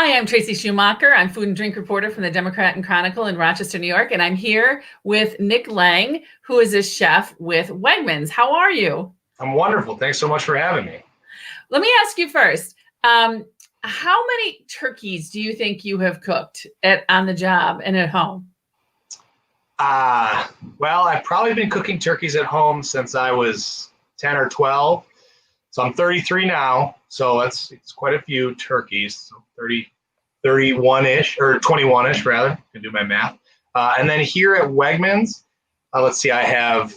Hi, I'm Tracy Schumacher. I'm food and drink reporter from the Democrat and Chronicle in Rochester, New York, and I'm here with Nick Lang, who is a chef with Wegmans. How are you? I'm wonderful. Thanks so much for having me. Let me ask you first, how many turkeys do you think you have cooked on the job and at home? Well, I've probably been cooking turkeys at home since I was 10 or 12. So I'm 33 now. So it's quite a few turkeys. So 30, 31-ish or 21-ish rather. I can do my math. And then here at Wegmans, let's see, I have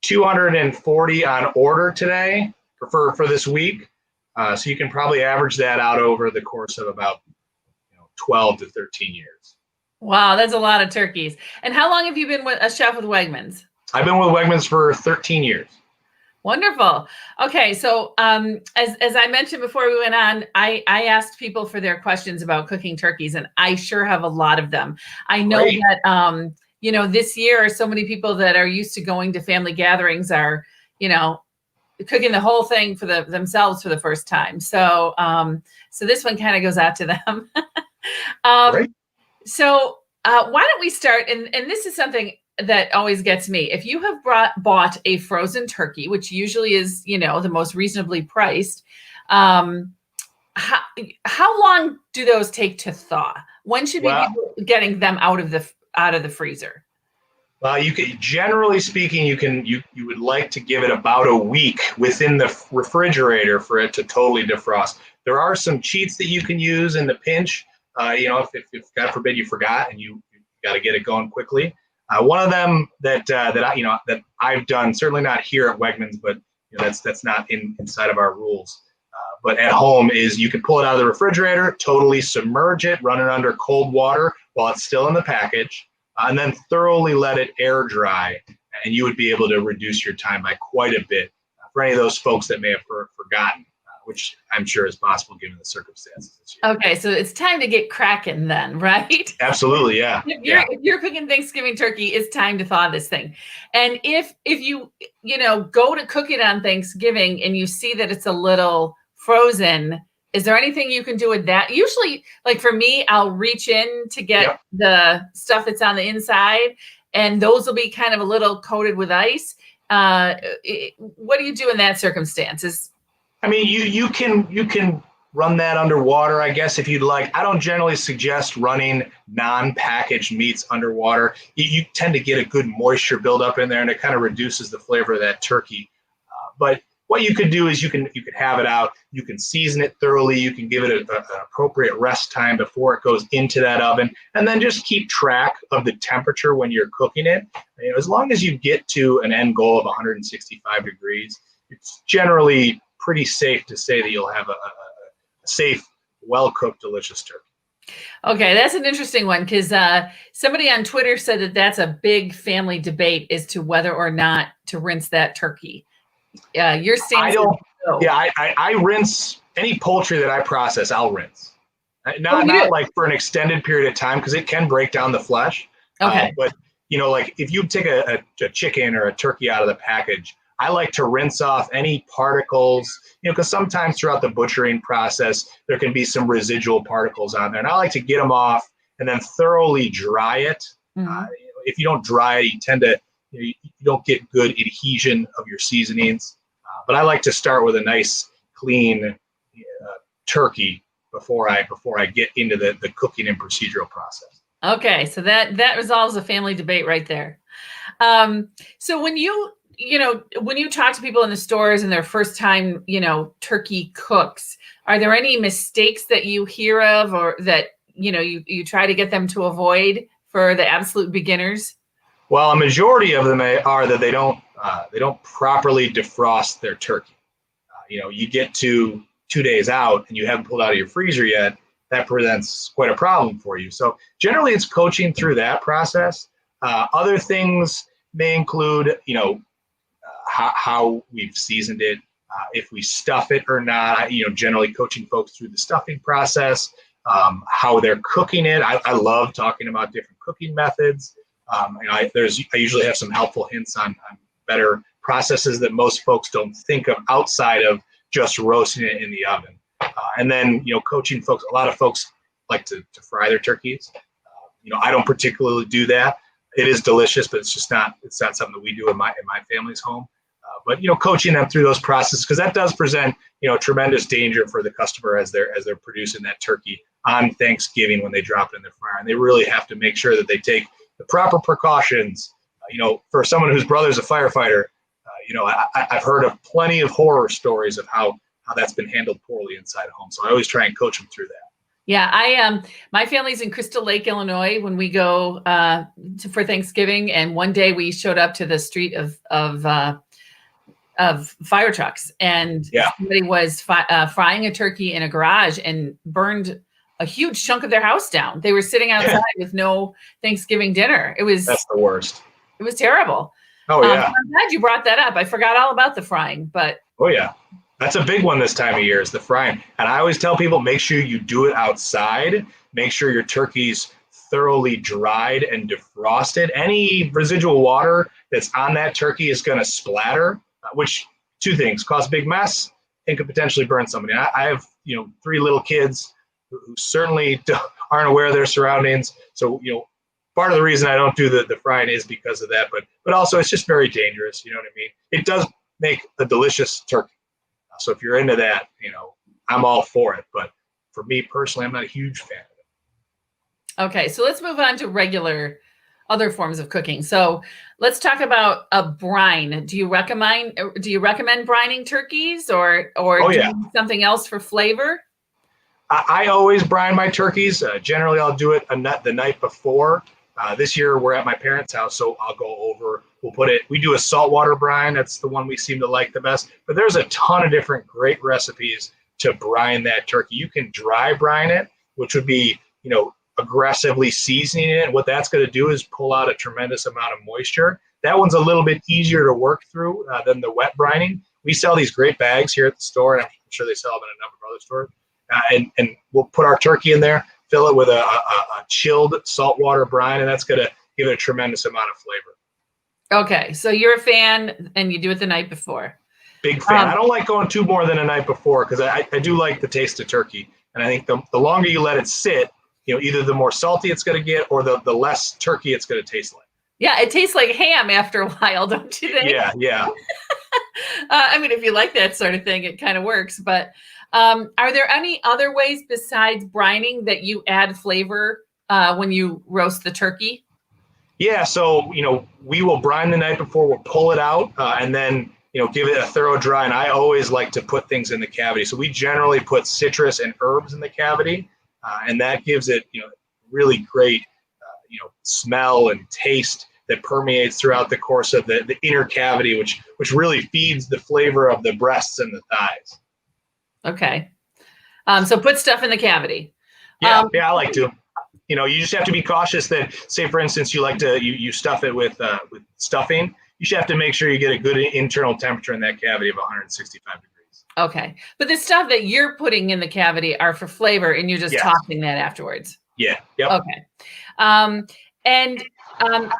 240 on order today for this week. So you can probably average that out over the course of about 12 to 13 years. Wow, that's a lot of turkeys. And how long have you been a chef with Wegmans? I've been with Wegmans for 13 years. Wonderful. Okay, so as I mentioned before we went on, I asked people for their questions about cooking turkeys, and I sure have a lot of them. I know Great. that this year, so many people that are used to going to family gatherings are cooking the whole thing for themselves for the first time. So so this one kind of goes out to them. Great. So why don't we start? And this is something that always gets me. If you have bought a frozen turkey, which usually is, the most reasonably priced, how long do those take to thaw? When should we be getting them out of the freezer? Well, generally speaking, you would like to give it about a week within the refrigerator for it to totally defrost. There are some cheats that you can use in the pinch. If God forbid you forgot and you got to get it going quickly. One of them that I've done, certainly not here at Wegmans, but that's not inside of our rules. But at home is you can pull it out of the refrigerator, totally submerge it, run it under cold water while it's still in the package, and then thoroughly let it air dry, and you would be able to reduce your time by quite a bit for any of those folks that may have forgotten, which I'm sure is possible given the circumstances this year. Okay, so it's time to get cracking then, right? Absolutely, yeah. If you're cooking Thanksgiving turkey, it's time to thaw this thing. And if you go to cook it on Thanksgiving and you see that it's a little frozen, is there anything you can do with that? Usually, like for me, I'll reach in to get the stuff that's on the inside, and those will be kind of a little coated with ice. What do you do in that circumstance? I mean, you can run that underwater, I guess, if you'd like. I don't generally suggest running non-packaged meats underwater. You tend to get a good moisture buildup in there, and it kind of reduces the flavor of that turkey. But what you could do is you could have it out. You can season it thoroughly. You can give it an appropriate rest time before it goes into that oven, and then just keep track of the temperature when you're cooking it. As long as you get to an end goal of 165 degrees, it's generally pretty safe to say that you'll have a safe, well-cooked, delicious turkey. Okay, that's an interesting one because somebody on Twitter said that that's a big family debate as to whether or not to rinse that turkey. Your stance? I rinse any poultry that I process. I'll rinse. Not like for an extended period of time because it can break down the flesh. Okay. But like if you take a chicken or a turkey out of the package, I like to rinse off any particles, because sometimes throughout the butchering process, there can be some residual particles on there. And I like to get them off and then thoroughly dry it. Mm-hmm. If you don't dry it, you don't get good adhesion of your seasonings. But I like to start with a nice, clean turkey before I get into the cooking and procedural process. Okay, so that resolves a family debate right there. So when you talk to people in the stores and their first time, turkey cooks, are there any mistakes that you hear of or that, you try to get them to avoid for the absolute beginners? Well, a majority of them are that they don't properly defrost their turkey. You get to 2 days out and you haven't pulled out of your freezer yet, that presents quite a problem for you. So generally it's coaching through that process. Other things may include, how we've seasoned it, if we stuff it or not, generally coaching folks through the stuffing process, how they're cooking it. I love talking about different cooking methods. I usually have some helpful hints on better processes that most folks don't think of outside of just roasting it in the oven. And then, coaching folks, a lot of folks like to fry their turkeys. I don't particularly do that. It is delicious, but it's not something that we do in my family's home. But coaching them through those processes, because that does present tremendous danger for the customer as they're producing that turkey on Thanksgiving when they drop it in the fryer, and they really have to make sure that they take the proper precautions. For someone whose brother's a firefighter, I've heard of plenty of horror stories of how that's been handled poorly inside a home. So I always try and coach them through that. Yeah, my family's in Crystal Lake, Illinois, when we go for Thanksgiving, and one day we showed up to the street of fire trucks, and somebody was frying a turkey in a garage and burned a huge chunk of their house down. They were sitting outside with no Thanksgiving dinner. That's the worst. It was terrible. Oh yeah. I'm glad you brought that up. I forgot all about the frying, but oh yeah, that's a big one this time of year, is the frying. And I always tell people, make sure you do it outside. Make sure your turkey's thoroughly dried and defrosted. Any residual water that's on that turkey is going to splatter, which two things: cause a big mess and could potentially burn somebody. I have 3 little kids who certainly aren't aware of their surroundings. So part of the reason I don't do the frying is because of that, but also it's just very dangerous. You know what I mean? It does make a delicious turkey. So if you're into that, I'm all for it. But for me personally, I'm not a huge fan of it. Okay, so let's move on to regular other forms of cooking. So let's talk about a brine. Do you recommend brining turkeys, or do you do something else for flavor? I always brine my turkeys. Generally, I'll do it the night before. This year, we're at my parents' house, so I'll go over. We do a saltwater brine. That's the one we seem to like the best. But there's a ton of different great recipes to brine that turkey. You can dry brine it, which would be, aggressively seasoning it. What that's going to do is pull out a tremendous amount of moisture. That one's a little bit easier to work through than the wet brining. We sell these great bags here at the store, and I'm sure they sell them in a number of other stores. And we'll put our turkey in there, fill it with a chilled saltwater brine, and that's going to give it a tremendous amount of flavor. Okay, so you're a fan, and you do it the night before. Big fan. I don't like going too more than a night before, because I do like the taste of turkey, and I think the longer you let it sit, either the more salty it's going to get, or the less turkey it's going to taste like. Yeah, it tastes like ham after a while, don't you think? Yeah. I mean, if you like that sort of thing, it kind of works. But are there any other ways besides brining that you add flavor when you roast the turkey? Yeah, so we will brine the night before. We'll pull it out and then give it a thorough dry. And I always like to put things in the cavity. So we generally put citrus and herbs in the cavity, and that gives it really great smell and taste that permeates throughout the course of the inner cavity, which really feeds the flavor of the breasts and the thighs. Okay. So put stuff in the cavity. Yeah, I like to. You just have to be cautious that, say, for instance, you like to you stuff it with stuffing. You should have to make sure you get a good internal temperature in that cavity of 165 degrees. Okay. But the stuff that you're putting in the cavity are for flavor, and you're just tossing that afterwards. Yeah. Yep. Okay.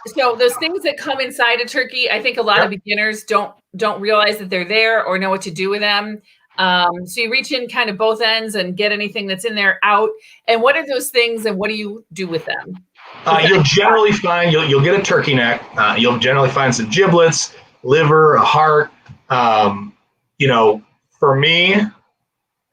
So those things that come inside a turkey, I think a lot of beginners don't realize that they're there or know what to do with them. So you reach in kind of both ends and get anything that's in there out. And what are those things, and what do you do with them? You'll generally find you'll get a turkey neck. You'll generally find some giblets, liver, a heart. For me,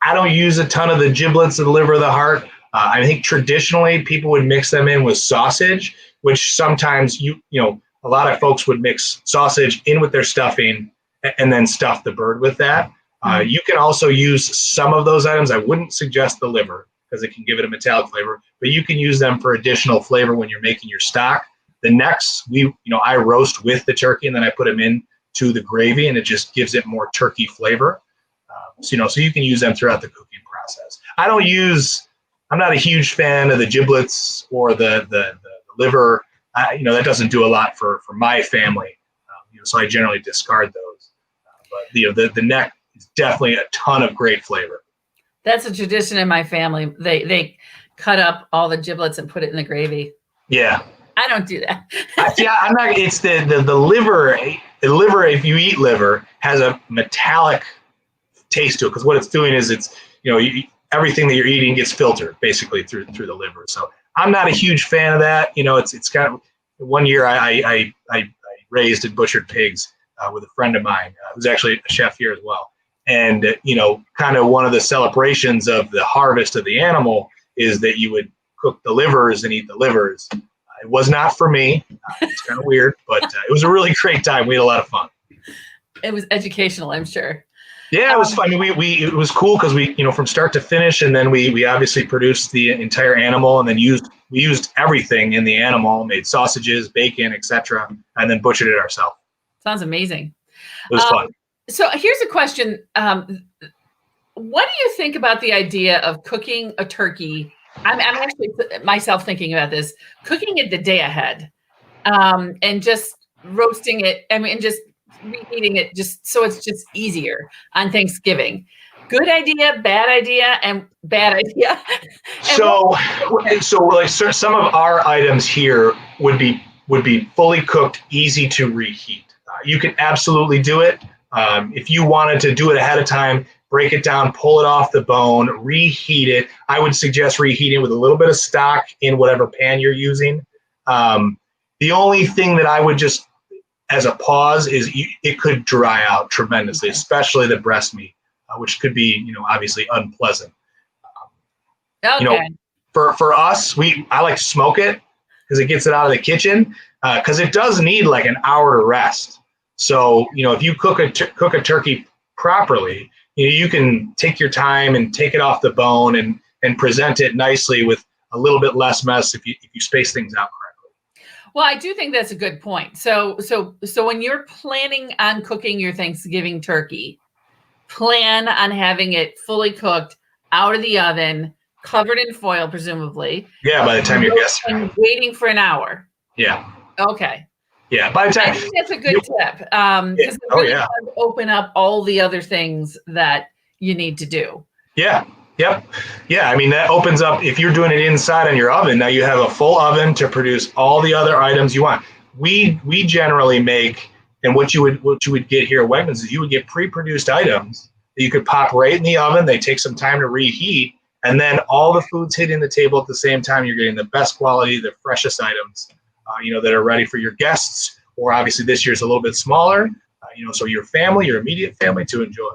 I don't use a ton of the giblets, the liver, the heart. I think traditionally people would mix them in with sausage, which sometimes a lot of folks would mix sausage in with their stuffing and then stuff the bird with that. You can also use some of those items. I wouldn't suggest the liver because it can give it a metallic flavor, but you can use them for additional flavor when you're making your stock. The necks, I roast with the turkey, and then I put them into the gravy, and it just gives it more turkey flavor. So you can use them throughout the cooking process. I'm not a huge fan of the giblets or the liver. That doesn't do a lot for my family. So I generally discard those. But the neck is definitely a ton of great flavor. That's a tradition in my family. They cut up all the giblets and put it in the gravy. Yeah. I don't do that. I'm not. It's the liver. The liver, if you eat liver, has a metallic taste to it, because what it's doing is it's everything that you're eating gets filtered basically through the liver. So I'm not a huge fan of that. It's kind of, one year I raised and butchered pigs with a friend of mine who's actually a chef here as well. And, kind of one of the celebrations of the harvest of the animal is that you would cook the livers and eat the livers. It was not for me. It's kind of weird, but it was a really great time. We had a lot of fun. It was educational, I'm sure. Yeah, it was fun. I mean, it was cool because we, from start to finish, and then we obviously produced the entire animal, and then we used everything in the animal, made sausages, bacon, etc., and then butchered it ourselves. Sounds amazing. It was fun. So here's a question. What do you think about the idea of cooking a turkey? I'm actually myself thinking about this, cooking it the day ahead, and just roasting it. I mean, just reheating it just so it's just easier on Thanksgiving. Good idea, bad idea, and bad idea. So like some of our items here would be fully cooked, easy to reheat. You can absolutely do it. If you wanted to do it ahead of time, break it down, pull it off the bone, reheat it. I would suggest reheating with a little bit of stock in whatever pan you're using. The only thing that I would just, as a pause, is it could dry out tremendously, especially the breast meat, which could be, obviously unpleasant. Okay. For us, I like to smoke it because it gets it out of the kitchen, because it does need like an hour to rest. So, if you cook a turkey properly, you can take your time and take it off the bone and present it nicely with a little bit less mess if you space things out correctly. Well, I do think that's a good point. So when you're planning on cooking your Thanksgiving turkey, plan on having it fully cooked, out of the oven, covered in foil, presumably. Yeah, by the time your guests are waiting for an hour. Yeah. Okay. Yeah, by the time. I think that's a good tip, because it really does open up all the other things that you need to do. Yeah. Yep. Yeah. I mean, that opens up, if you're doing it inside on your oven, now you have a full oven to produce all the other items you want. We generally make, and what you would get here at Wegmans is you would get pre-produced items that you could pop right in the oven. They take some time to reheat, and then all the food's hitting the table at the same time. You're getting the best quality, the freshest items, that are ready for your guests, or obviously this year's a little bit smaller, so your family, your immediate family to enjoy.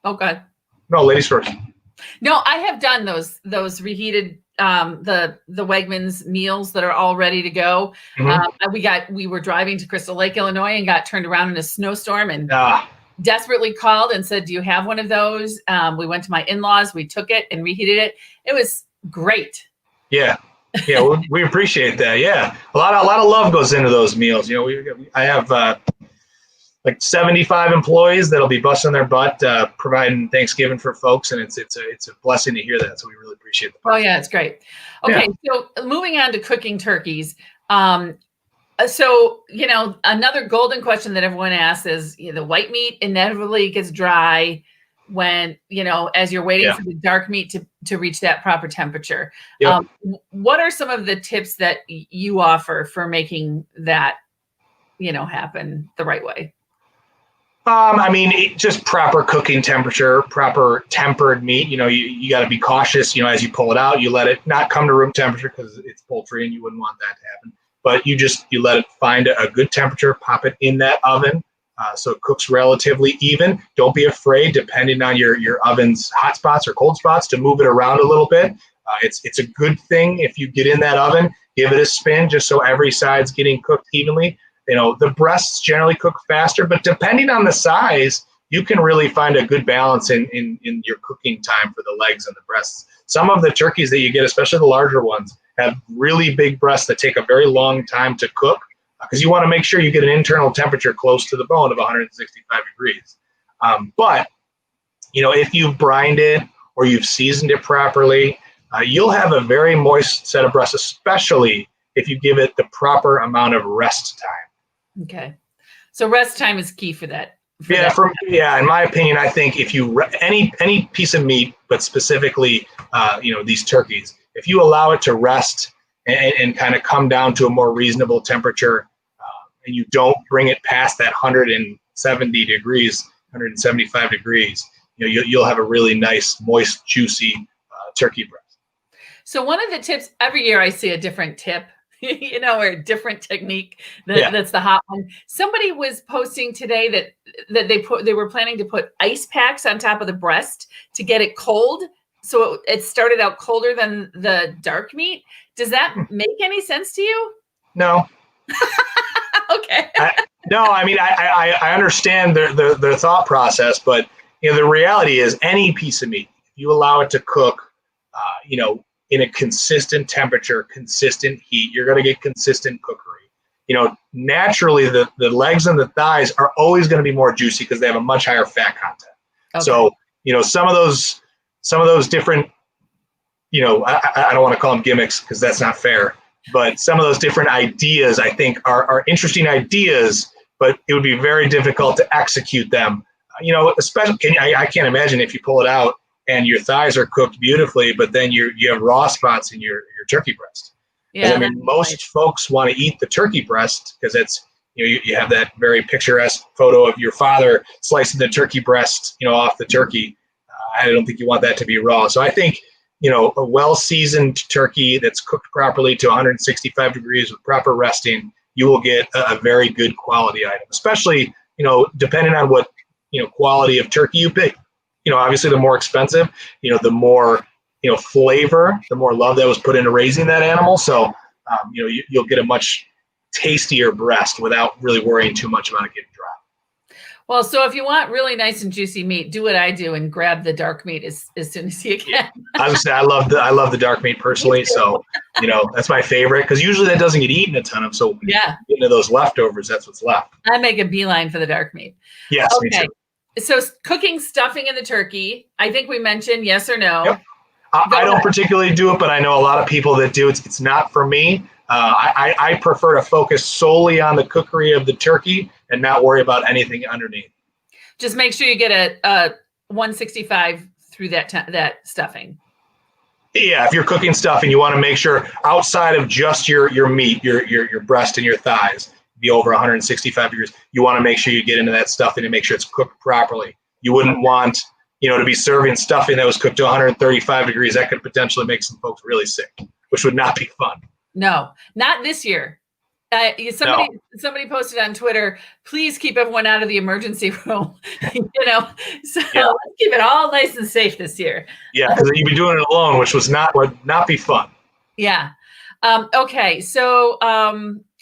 Oh, God. No, ladies first. No, I have done those reheated the Wegmans meals that are all ready to go. Mm-hmm. We were driving to Crystal Lake, Illinois, and got turned around in a snowstorm and desperately called and said, "Do you have one of those?" We went to my in-laws, we took it and reheated it. It was great. Yeah. Yeah, we appreciate that. Yeah, a lot of love goes into those meals. I have like 75 employees that'll be busting their butt providing Thanksgiving for folks, and it's a blessing to hear that. So we really appreciate it. Oh yeah, it's great. Okay, So moving on to cooking turkeys. So another golden question that everyone asks is, the white meat inevitably gets dry when as you're waiting for the dark meat to reach that proper temperature. Yep. What are some of the tips that you offer for making that happen the right way? I mean, just proper cooking temperature, proper tempered meat. You got to be cautious. As you pull it out, you let it not come to room temperature because it's poultry and you wouldn't want that to happen. But you let it find a good temperature, pop it in that oven so it cooks relatively even. Don't be afraid, depending on your oven's hot spots or cold spots, to move it around a little bit. It's a good thing if you get in that oven, give it a spin just so every side's getting cooked evenly. The breasts generally cook faster, but depending on the size, you can really find a good balance in your cooking time for the legs and the breasts. Some of the turkeys that you get, especially the larger ones, have really big breasts that take a very long time to cook because you want to make sure you get an internal temperature close to the bone of 165 degrees. But if you've brined it or you've seasoned it properly, you'll have a very moist set of breasts, especially if you give it the proper amount of rest time. Okay. So rest time is key for that. In my opinion, I think if you any piece of meat, but specifically, these turkeys, if you allow it to rest and kind of come down to a more reasonable temperature, and you don't bring it past that 170 degrees, 175 degrees, you'll have a really nice, moist, juicy turkey breast. So one of the tips, every year I see a different tip, or a different technique that's the hot one. Somebody was posting today that they were planning to put ice packs on top of the breast to get it cold. So it started out colder than the dark meat. Does that make any sense to you? No. Okay. I understand their thought process, but the reality is any piece of meat, if you allow it to cook, in a consistent temperature, consistent heat, you're going to get consistent cookery. Naturally the legs and the thighs are always going to be more juicy because they have a much higher fat content. Okay. So, some of those different, I don't want to call them gimmicks because that's not fair, but some of those different ideas I think are interesting ideas, but it would be very difficult to execute them. Especially, I can't imagine if you pull it out and your thighs are cooked beautifully, but then you have raw spots in your turkey breast. Yeah, most folks want to eat the turkey breast because it's, you have that very picturesque photo of your father slicing the turkey breast, off the turkey. I don't think you want that to be raw. So I think, a well-seasoned turkey that's cooked properly to 165 degrees with proper resting, you will get a very good quality item, especially, depending on what, quality of turkey you pick. Obviously the more expensive, the more, flavor, the more love that was put into raising that animal. So, you'll get a much tastier breast without really worrying too much about it getting dry. Well, so if you want really nice and juicy meat, do what I do and grab the dark meat as soon as you can. Yeah. I was gonna say I love the dark meat personally. So, that's my favorite because usually that doesn't get eaten a ton of. So yeah, into those leftovers, that's what's left. I make a beeline for the dark meat. Yes, okay. Me too. So cooking stuffing in the turkey, I think we mentioned yes or no. Yep. I don't particularly do it, but I know a lot of people that do. It's not for me. I prefer to focus solely on the cookery of the turkey and not worry about anything underneath. Just make sure you get a 165 through that stuffing. Yeah, if you're cooking stuffing, you want to make sure outside of just your meat, your breast and your thighs, be over 165 degrees. You want to make sure you get into that stuffing and make sure it's cooked properly. You wouldn't want, to be serving stuffing that was cooked to 135 degrees. That could potentially make some folks really sick, which would not be fun. No, not this year. Somebody posted on Twitter, please keep everyone out of the emergency room. So let's keep it all nice and safe this year. Yeah, because you'd be doing it alone, which would not be fun. Yeah. Okay. So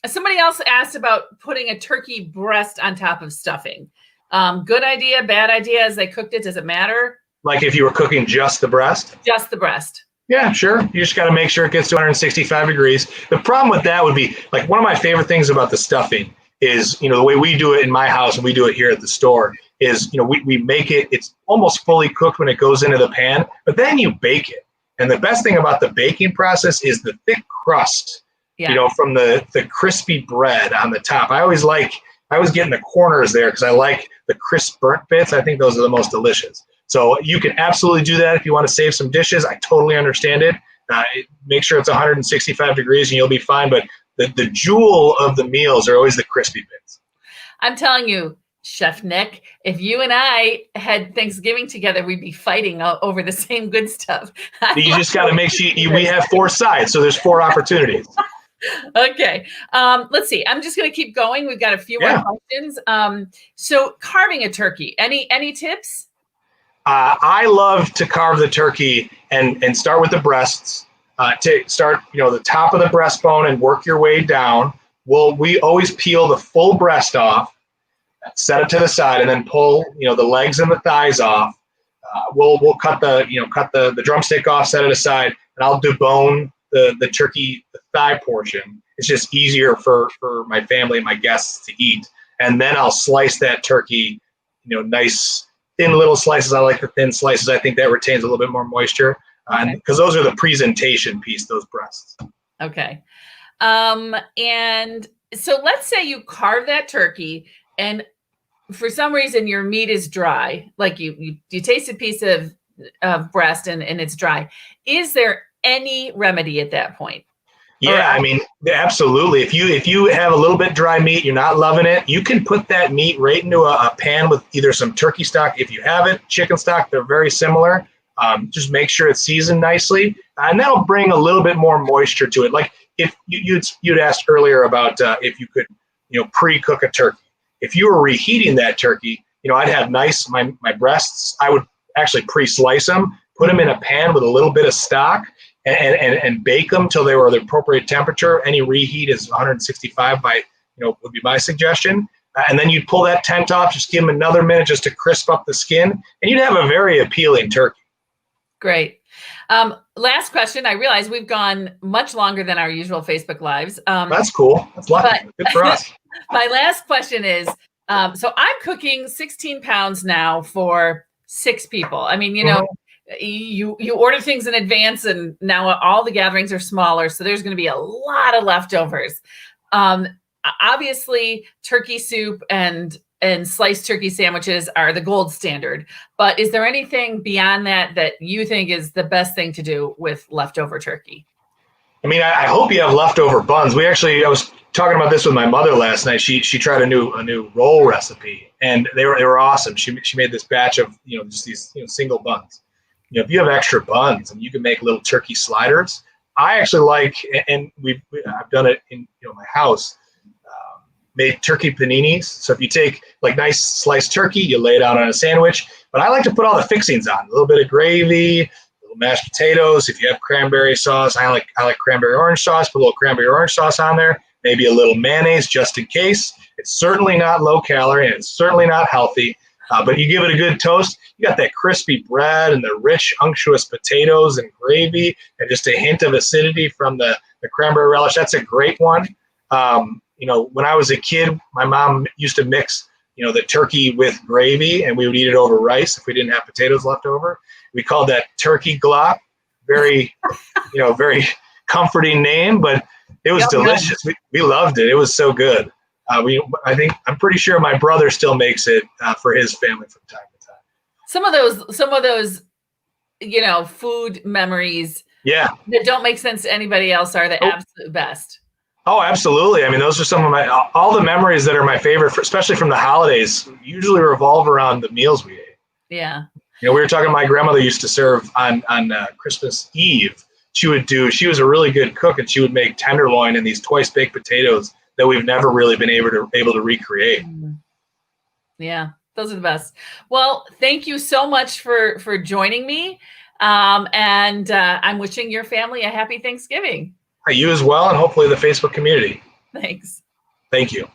somebody else asked about putting a turkey breast on top of stuffing. Good idea, bad idea as they cooked it? Does it matter? Like if you were cooking just the breast? Just the breast. Yeah, sure. You just got to make sure it gets to 165 degrees. The problem with that would be, like, one of my favorite things about the stuffing is, the way we do it in my house and we do it here at the store is, we make it, it's almost fully cooked when it goes into the pan, but then you bake it. And the best thing about the baking process is the thick crust, from the crispy bread on the top. I always get in the corners there because I like the crisp burnt bits. I think those are the most delicious. So you can absolutely do that if you want to save some dishes. I totally understand it. Make sure it's 165 degrees and you'll be fine. But the jewel of the meals are always the crispy bits. I'm telling you, Chef Nick, if you and I had Thanksgiving together, we'd be fighting over the same good stuff. You just got to make sure we have 4 sides. So there's 4 opportunities. Okay. Let's see. I'm just going to keep going. We've got a few more questions. So carving a turkey, any tips? I love to carve the turkey and start with the breasts. To start, the top of the breastbone and work your way down. We always peel the full breast off, set it to the side, and then pull, the legs and the thighs off. We'll cut the drumstick off, set it aside, and I'll debone the turkey, the thigh portion. It's just easier for my family and my guests to eat. And then I'll slice that turkey, nice thin little slices. I like the thin slices. I think that retains a little bit more moisture because those are the presentation piece, those breasts. Okay. And so let's say you carve that turkey and for some reason your meat is dry, like you taste a piece of breast and it's dry. Is there any remedy at that point? Yeah, I mean, absolutely. If you have a little bit dry meat, you're not loving it, you can put that meat right into a pan with either some turkey stock, if you have it, chicken stock. They're very similar. Just make sure it's seasoned nicely, and that'll bring a little bit more moisture to it. Like if you'd asked earlier about if you could, pre-cook a turkey. If you were reheating that turkey, I'd have my breasts. I would actually pre-slice them, put them in a pan with a little bit of stock, and bake them till they were the appropriate temperature. Any reheat is 165 would be my suggestion. And then you'd pull that tent off, just give them another minute just to crisp up the skin, and you'd have a very appealing turkey. Great. Last question. I realize we've gone much longer than our usual Facebook Lives. That's cool. That's lucky. Good for us. My last question is, so I'm cooking 16 pounds now for 6 people. I mean, you order things in advance, and now all the gatherings are smaller, so there's going to be a lot of leftovers. Obviously, turkey soup and sliced turkey sandwiches are the gold standard. But is there anything beyond that you think is the best thing to do with leftover turkey? I mean, I hope you have leftover buns. I was talking about this with my mother last night. She tried a new roll recipe, and they were awesome. She made this batch of just these single buns. If you have extra buns and you can make little turkey sliders, I actually like, and I've done it in my house. Made turkey paninis. So if you take like nice sliced turkey, you lay it out on a sandwich. But I like to put all the fixings on: a little bit of gravy, a little mashed potatoes. If you have cranberry sauce, I like cranberry orange sauce. Put a little cranberry orange sauce on there. Maybe a little mayonnaise just in case. It's certainly not low calorie, and it's certainly not healthy. But you give it a good toast. You got that crispy bread and the rich, unctuous potatoes and gravy, and just a hint of acidity from the cranberry relish. That's a great one. When I was a kid, my mom used to mix, the turkey with gravy, and we would eat it over rice if we didn't have potatoes left over. We called that turkey glop. Very, very comforting name, but it was delicious. We loved it. It was so good. I'm pretty sure my brother still makes it for his family from time to time. Some of those, food memories. Yeah. That don't make sense to anybody else are the absolute best. Oh, absolutely. I mean, those are some of all the memories that are my favorite, especially from the holidays, usually revolve around the meals we ate. Yeah. We were talking, my grandmother used to serve on Christmas Eve. She was a really good cook, and she would make tenderloin and these twice baked potatoes that we've never really been able to recreate. Yeah, those are the best. Well, thank you so much for joining me. And I'm wishing your family a happy Thanksgiving. You as well, and hopefully the Facebook community. Thanks. Thank you.